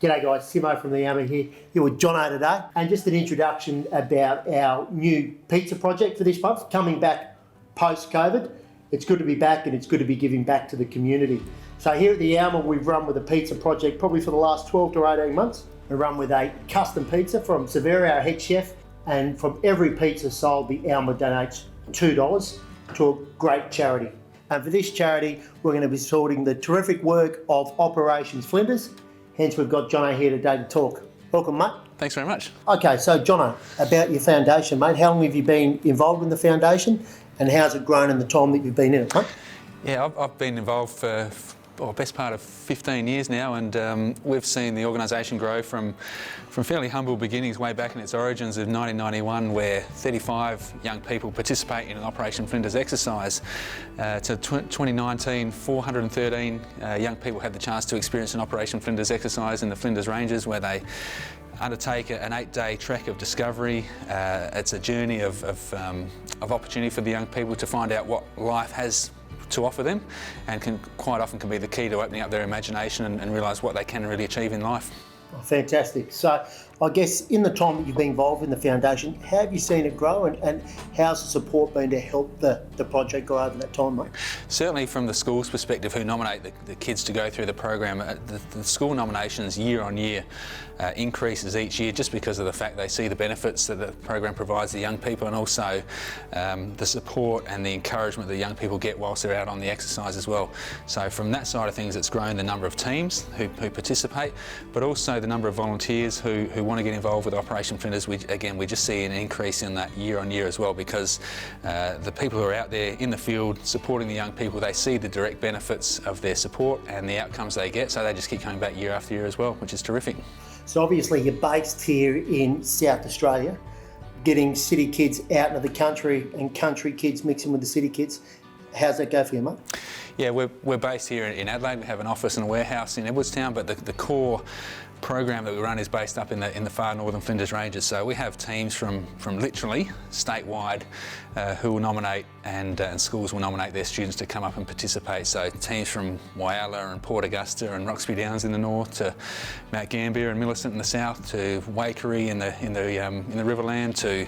G'day guys, Simo from the Alma here with Jono today. And just an introduction about our new pizza project for this month, coming back post-COVID. It's good to be back and it's good to be giving back to the community. So here at the Alma, we've run with a pizza project probably for the last 12 to 18 months. We run with a custom pizza from Tavern, our head chef, and from every pizza sold, the Alma donates $2 to a great charity. And for this charity, we're going to be supporting the terrific work of Operation Flinders. Hence, we've got Jono here today to talk. Welcome, mate. Thanks very much. Okay, so Jono, about your foundation, mate. How long have you been involved in the foundation and how's it grown in the time that you've been in it, mate? Yeah, I've been involved for best part of 15 years now, and we've seen the organisation grow from fairly humble beginnings way back in its origins of 1991, where 35 young people participate in an Operation Flinders exercise. To 2019, 413 young people had the chance to experience an Operation Flinders exercise in the Flinders Ranges, where they undertake an 8-day trek of discovery. It's a journey of opportunity for the young people to find out what life has to offer them, and quite often can be the key to opening up their imagination and realise what they can really achieve in life. Oh, fantastic. So I guess in the time that you've been involved in the foundation, how have you seen it grow and how's the support been to help the project grow over that time, mate? Certainly from the school's perspective, who nominate the kids to go through the program, the school nominations year on year increases each year, just because of the fact they see the benefits that the program provides the young people, and also the support and the encouragement that young people get whilst they're out on the exercise as well. So from that side of things, it's grown the number of teams who participate, but also the number of volunteers who want to get involved with Operation Flinders. We just see an increase in that year on year as well, because the people who are out there in the field supporting the young people, they see the direct benefits of their support and the outcomes they get, so they just keep coming back year after year as well, which is terrific. So obviously you're based here in South Australia, getting city kids out into the country and country kids mixing with the city kids. How's that go for you, mate? Yeah, we're based here in Adelaide. We have an office and a warehouse in Edwardstown, but the core program that we run is based up in the far northern Flinders Ranges. So we have teams from literally statewide who will nominate, and schools will nominate their students to come up and participate. So teams from Whyalla and Port Augusta and Roxby Downs in the north, to Mount Gambier and Millicent in the south, to Waikerie in the Riverland, to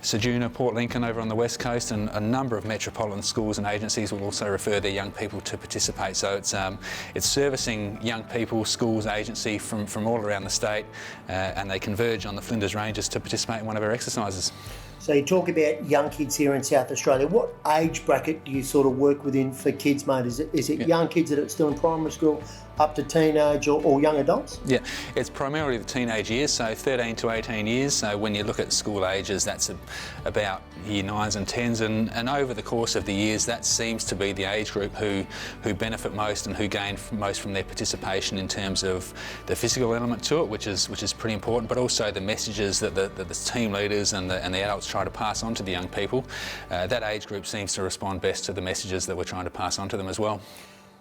Ceduna, Port Lincoln over on the west coast, and a number of metropolitan schools and agencies will also refer their young people to participate. So it's servicing young people, schools, agency from all around the state, and they converge on the Flinders Ranges to participate in one of our exercises. So you talk about young kids here in South Australia. What age bracket do you sort of work within for kids, mate? Is it young kids that are still in primary school, up to teenage, or young adults? Yeah, it's primarily the teenage years, so 13 to 18 years. So when you look at school ages, that's about year 9s and 10s, and over the course of the years, that seems to be the age group who benefit most and who gain most from their participation, in terms of the physical element to it, which is pretty important, but also the messages that the team leaders and the adults try to pass on to the young people. That age group seems to respond best to the messages that we're trying to pass on to them as well.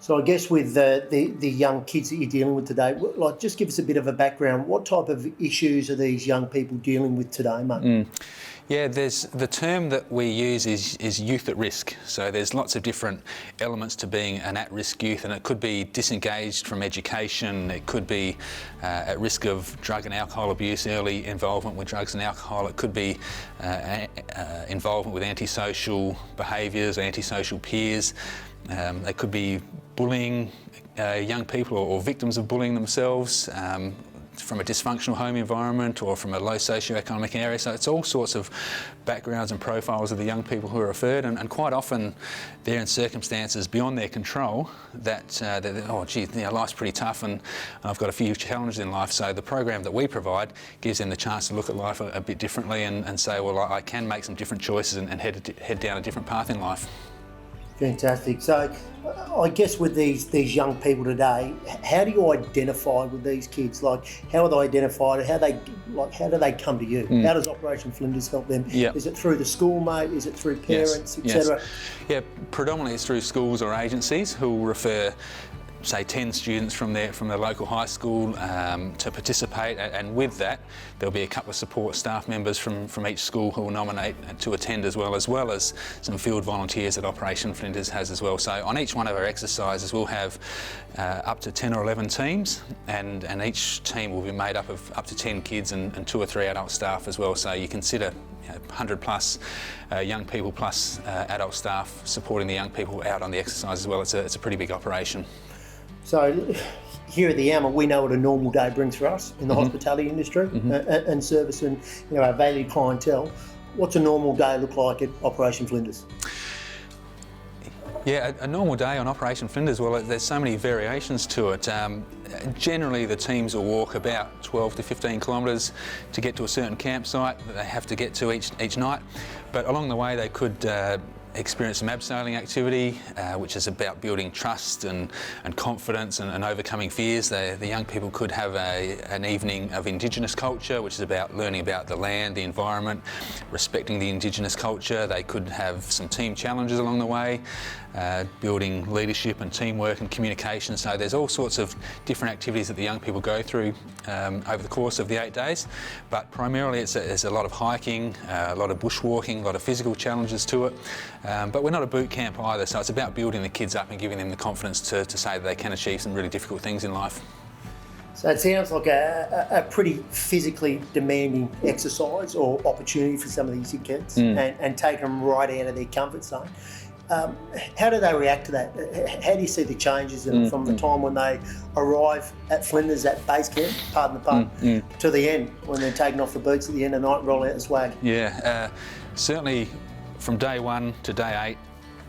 So I guess with the young kids that you're dealing with today, like, just give us a bit of a background. What type of issues are these young people dealing with today, mate? Yeah, the term that we use is youth at risk. So there's lots of different elements to being an at-risk youth, and it could be disengaged from education, it could be at risk of drug and alcohol abuse, early involvement with drugs and alcohol, it could be involvement with antisocial behaviours, antisocial peers. They could be bullying young people, or victims of bullying themselves, from a dysfunctional home environment or from a low socioeconomic area. So it's all sorts of backgrounds and profiles of the young people who are referred, and quite often they're in circumstances beyond their control that, oh gee, life's pretty tough and I've got a few challenges in life. So the program that we provide gives them the chance to look at life a bit differently and say, well, I can make some different choices and head down a different path in life. Fantastic. So I guess with these young people today, how do you identify with these kids? Like, how are they identified? How do they come to you? How does Operation Flinders help them? Yep. Is it through the school, mate? Is it through parents, etc.? Yeah, predominantly it's through schools or agencies who will refer say 10 students from the local high school to participate, and with that there'll be a couple of support staff members from each school who will nominate to attend as well as some field volunteers that Operation Flinders has as well. So on each one of our exercises we'll have up to 10 or 11 teams, and each team will be made up of up to 10 kids and 2 or 3 adult staff as well. So you consider 100 plus young people plus adult staff supporting the young people out on the exercise as well. It's a pretty big operation. So here at the Alma, we know what a normal day brings for us in the hospitality industry and servicing, our valued clientele. What's a normal day look like at Operation Flinders? Yeah, a normal day on Operation Flinders, well, there's so many variations to it. Generally, the teams will walk about 12 to 15 kilometres to get to a certain campsite that they have to get to each night. But along the way, they could experience some abseiling activity, which is about building trust and confidence and overcoming fears. The young people could have an evening of Indigenous culture, which is about learning about the land, the environment, respecting the Indigenous culture. They could have some team challenges along the way, building leadership and teamwork and communication. So there's all sorts of different activities that the young people go through over the course of the 8 days, but primarily it's a lot of hiking, a lot of bushwalking, a lot of physical challenges to it. But we're not a boot camp either, so it's about building the kids up and giving them the confidence to say that they can achieve some really difficult things in life. So it sounds like a pretty physically demanding exercise or opportunity for some of these kids and take them right out of their comfort zone. How do they react to that? How do you see the changes from the time when they arrive at Flinders at base camp, pardon the pun, to the end, when they're taking off the boots at the end of the night and rolling out the swag? Yeah, certainly from day 1 to day 8,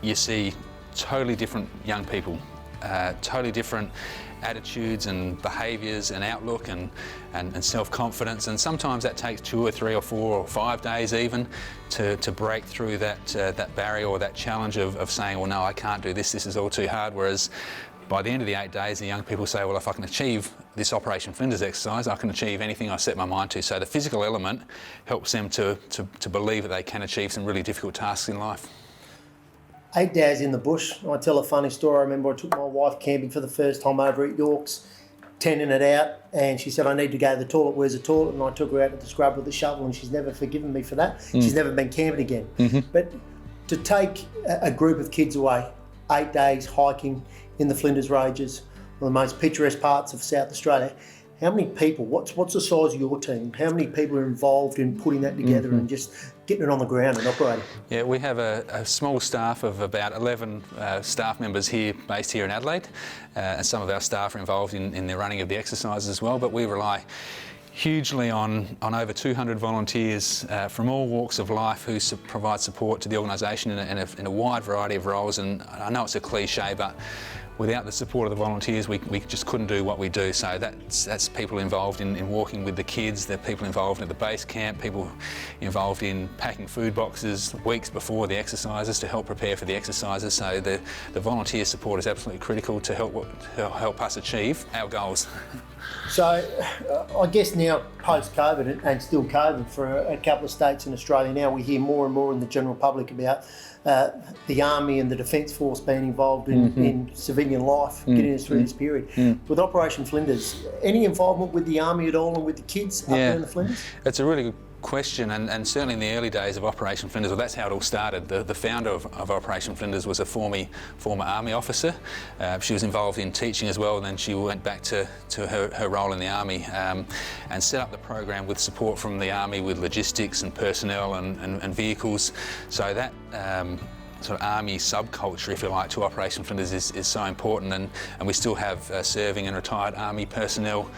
you see totally different young people, totally different attitudes and behaviours and outlook and self-confidence, and sometimes that takes 2 or 3 or 4 or 5 days even to break through that barrier or that challenge of saying, well, no, I can't do this is all too hard. Whereas by the end of the 8 days, the young people say, well, if I can achieve this Operation Flinders exercise, I can achieve anything I set my mind to. So the physical element helps them to believe that they can achieve some really difficult tasks in life. 8 days in the bush. I tell a funny story. I remember I took my wife camping for the first time over at York's, tending it out, and she said, I need to go to the toilet. Where's the toilet? And I took her out to the scrub with the shovel, and she's never forgiven me for that. She's never been camping again. But to take a group of kids away, 8 days hiking in the Flinders Ranges, one of the most picturesque parts of South Australia, how many people, what's the size of your team? How many people are involved in putting that together and just getting it on the ground and operating? Yeah, we have a small staff of about 11 staff members here, based here in Adelaide, and some of our staff are involved in the running of the exercises as well, but we rely hugely on over 200 volunteers from all walks of life who provide support to the organisation in a wide variety of roles. And I know it's a cliche, but without the support of the volunteers, we just couldn't do what we do. So that's people involved in walking with the kids, they're people involved at the base camp, people involved in packing food boxes weeks before the exercises to help prepare for the exercises. So the volunteer support is absolutely critical to help us achieve our goals. So I guess now post-COVID and still COVID for a couple of states in Australia now, we hear more and more in the general public about the Army and the Defence Force being involved in civilian life, getting us through this period. With Operation Flinders, any involvement with the Army at all and with the kids up there in the Flinders? It's a really good question, and certainly in the early days of Operation Flinders, well, that's how it all started. The founder of Operation Flinders was a former Army officer. She was involved in teaching as well, and then she went back to her role in the Army and set up the program with support from the Army with logistics and personnel and vehicles. So that sort of Army subculture, if you like, to Operation Flinders is so important, and we still have serving and retired Army personnel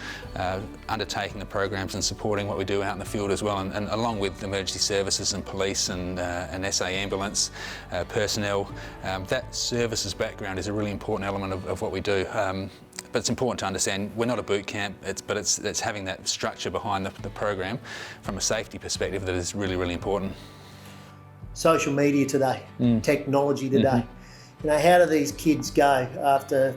undertaking the programs and supporting what we do out in the field as well, and along with emergency services and police and SA ambulance personnel. That services background is a really important element of what we do. But it's important to understand we're not a boot camp, but it's having that structure behind the program from a safety perspective that is really, really important. Social media today, technology today. How do these kids go after,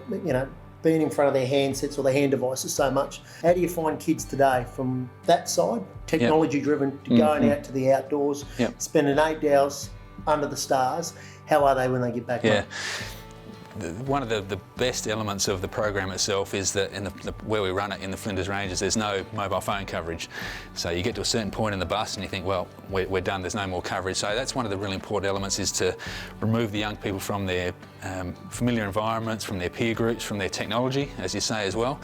being in front of their handsets or their hand devices so much? How do you find kids today from that side, technology driven, to going out to the outdoors, spending 8 hours under the stars? How are they when they get back home? one of the best elements of the program itself is that where we run it in the Flinders Ranges, there's no mobile phone coverage. So you get to a certain point in the bus and you think, well, we're done, there's no more coverage. So that's one of the really important elements, is to remove the young people from their familiar environments, from their peer groups, from their technology, as you say as well,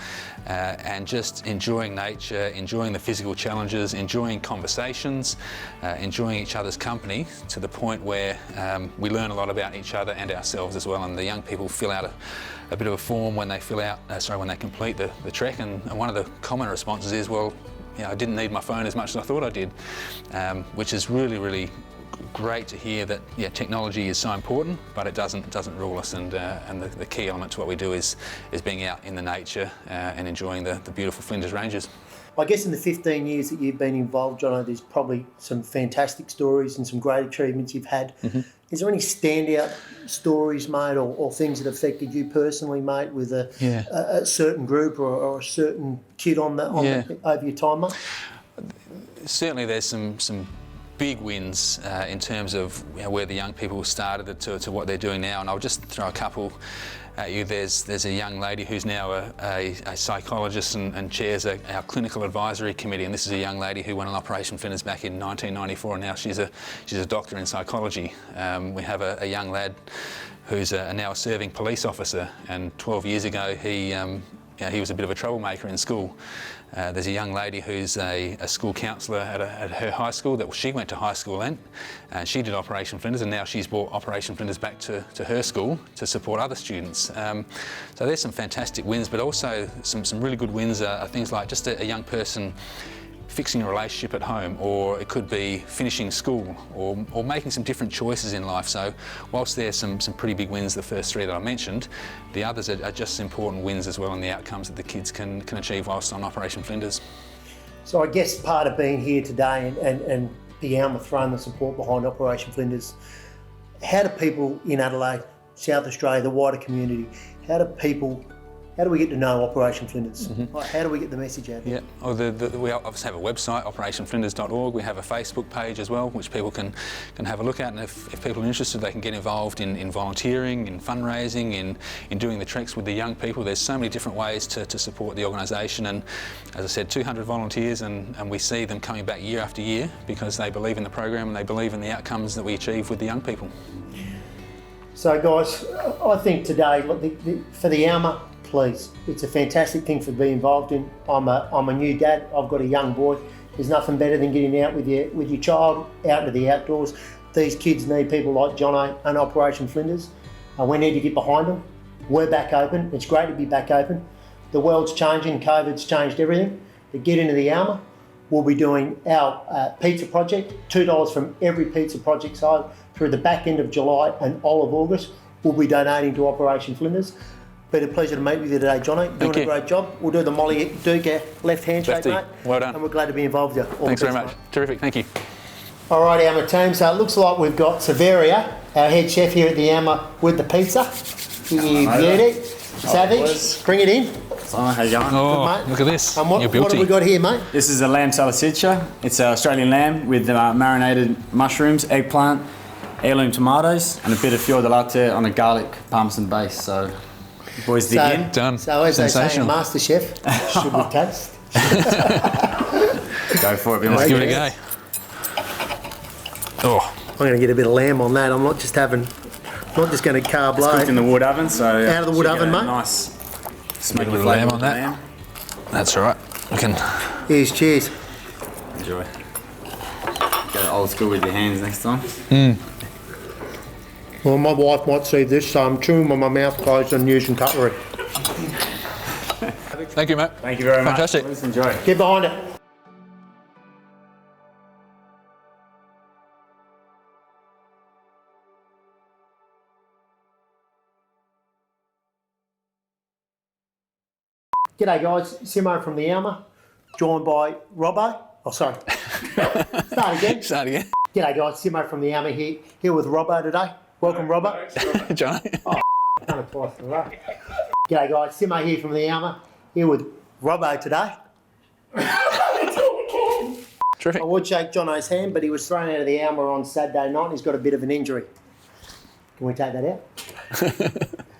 and just enjoying nature, enjoying the physical challenges, enjoying conversations, enjoying each other's company, to the point where we learn a lot about each other and ourselves as well. And the young people fill out a bit of a form when they when they complete the trek, and one of the common responses is, well, you know, I didn't need my phone as much as I thought I did, which is really, really great to hear that, yeah, technology is so important, but it doesn't rule us, and the key element to what we do is being out in the nature and enjoying the beautiful Flinders Ranges. I guess in the 15 years that you've been involved, Jono, there's probably some fantastic stories and some great achievements you've had. Mm-hmm. Is there any standout stories, mate, or things that affected you personally, mate, with a certain group or a certain kid over your time, mate? Certainly there's some big wins in terms of, you know, where the young people started to what they're doing now, and I'll just throw a couple at you. There's a young lady who's now a psychologist and chairs our clinical advisory committee, and this is a young lady who went on Operation Flinders back in 1994, and now she's a doctor in psychology. We have a young lad who's now a serving police officer, and 12 years ago he was a bit of a troublemaker in school. There's a young lady who's a school counsellor at her high school. She went to high school then, and she did Operation Flinders, and now she's brought Operation Flinders back to her school to support other students. So there's some fantastic wins, but also some really good wins are things like just a young person fixing a relationship at home, or it could be finishing school, or making some different choices in life. So whilst there's some pretty big wins, the first three that I mentioned, the others are just as important wins as well, and the outcomes that the kids can achieve whilst on Operation Flinders. So I guess part of being here today and the Alma throwing the support behind Operation Flinders, how do people in Adelaide, South Australia, the wider community, how do we get to know Operation Flinders? Mm-hmm. How do we get the message out there? Yeah, we obviously have a website, operationflinders.org. We have a Facebook page as well, which people can have a look at, and if people are interested, they can get involved in volunteering, in fundraising, in doing the treks with the young people. There's so many different ways to support the organisation, and as I said, 200 volunteers, and we see them coming back year after year because they believe in the program and they believe in the outcomes that we achieve with the young people. So guys, I think today, for the Alma, please, it's a fantastic thing to be involved in. I'm a new dad. I've got a young boy. There's nothing better than getting out with your child out into the outdoors. These kids need people like Jono and Operation Flinders. We need to get behind them. We're back open. It's great to be back open. The world's changing. COVID's changed everything. To get into the Alma, we'll be doing our pizza project. $2 from every pizza project side through the back end of July and all of August. We'll be donating to Operation Flinders. Been a pleasure to meet with you today, Johnny. Doing a great job. We'll do the Molly Duke left handshake, mate. Well done. And we're glad to be involved with you. Thanks very much. Mate. Terrific, thank you. All right, Alma team. So it looks like we've got Severia, our head chef here at the Alma, with the pizza. You beauty. Savage, bring it in. How you going? Oh, good, mate. Look at this. And what have we got here, mate? This is a lamb salsiccia. It's Australian lamb with marinated mushrooms, eggplant, heirloom tomatoes, and a bit of fior di latte on a garlic parmesan base. So, boys, dig in. Done. So as they say in MasterChef, should we taste? Go for it. Let's give it a go. Oh, I'm going to get a bit of lamb on that. I'm not just going to carb load. It's cooked in the wood oven, so out of the wood oven, mate. Nice smoky flavour lamb on that. Lamb. That's all right. We can. Here's cheers. Enjoy. Go old school with your hands next time. Well, my wife might see this, so I'm chewing with my mouth closed and using cutlery. Thank you, mate. Thank you very much. Fantastic. Let's enjoy. Get behind it. G'day guys, Simo from the Alma, joined by Robbo. Oh, sorry. Start again. Start again. G'day guys, Simo from the Alma here with Robbo today. Welcome, Robbo. John. Oh, done it twice in a row. G'day guys, Simo here from the Alma, here with Robbo today. Terrific. I would shake Jono's hand, but he was thrown out of the Alma on Saturday night and he's got a bit of an injury. Can we take that out?